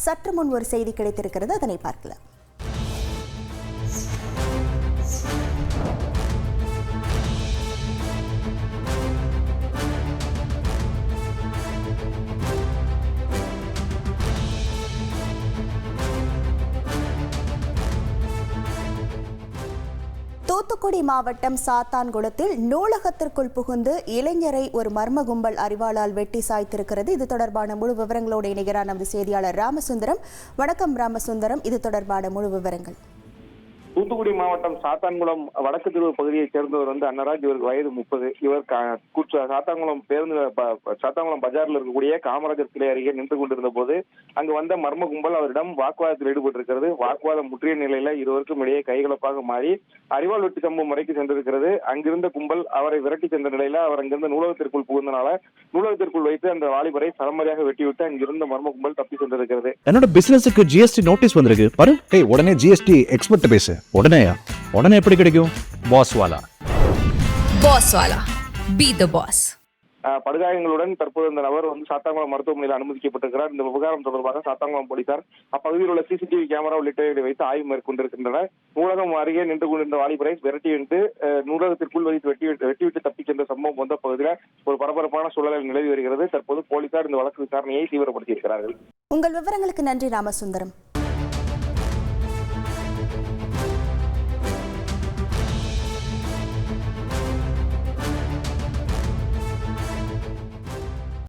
சற்று முன் ஒரு செய்தி கிடைத்திருக்கிறது, அதனை பார்க்கலாம். தூத்துக்குடி மாவட்டம் சாத்தான்குளத்தில் நூலகத்திற்குள் புகுந்து இளைஞரை ஒரு மர்ம கும்பல் அரிவாளால் வெட்டி சாய்த்திருக்கிறது. இது தொடர்பான முழு விவரங்களோடு இணைகிறார் நமது செய்தியாளர் ராமசுந்தரம். வணக்கம் ராமசுந்தரம், இது தொடர்பான முழு விவரங்கள். தூத்துக்குடி மாவட்டம் சாத்தான்குளம் வடக்கு தெரு பகுதியைச் சேர்ந்தவர் அன்னராஜ். இவருக்கு வயது 30. இவர் சாத்தான்குளம் சாத்தான்குளம் பஜாரில் இருக்கக்கூடிய காமராஜர் சிலை அருகே நின்று கொண்டிருந்த போது அங்கு வந்த மர்ம கும்பல் அவரிடம் வாக்குவாதத்தில் ஈடுபட்டிருக்கிறது. வாக்குவாதம் முற்றிய நிலையில இருவருக்கும் இடையே கைகலப்பாக மாறி அரிவாள் வெட்டு சம்பவம் வரைக்கு சென்றிருக்கிறது. அங்கிருந்த கும்பல் அவரை விரட்டி சென்ற நிலையில அவர் அங்கிருந்த நூலகத்திற்குள் புகுந்தனால நூலகத்திற்குள் வைத்து அந்த வாலிபரை சரமாரியாக வெட்டிவிட்டு அங்கிருந்த மர்ம கும்பல் தப்பி சென்றிருக்கிறது. என்னோட பிசினஸுக்கு ஜிஎஸ்டி நோட்டீஸ் வந்திருக்கு பாரு. உடனே ஜிஎஸ்டி எக்ஸ்பர்ட் பேசு. உடனே எப்படி கிடைக்கும்? பாஸ் வாலா பி தி பாஸ். படுகாயங்களுடன் தற்போது இந்த நபர் சாத்தான்குளம் மருத்துவமனையில் அனுமதிக்கப்பட்டிருக்கிறார். இந்த விவகாரம் தொடர்பாக சாத்தான்குளம் போலீசார் அப்பகுதியில் உள்ள சிசிடிவி கேமரா உள்ளிட்டவை வைத்து ஆய்வு மேற்கொண்டிருக்கின்றனர். நூலகம் அருகே நின்று கொண்டிருந்த வாலிபரை விரட்டிவிட்டு நூலகத்திற்குள் வைத்து வெட்டிவிட்டு தப்பிச் சென்ற சம்பவம் வந்த பகுதியில் ஒரு பரபரப்பான சூழலில் நிலவி வருகிறது. தற்போது போலீசார் இந்த வழக்கு விசாரணையை தீவிரப்படுத்தியிருக்கிறார்கள். உங்கள் விவரங்களுக்கு நன்றி ராமசுந்தரம்.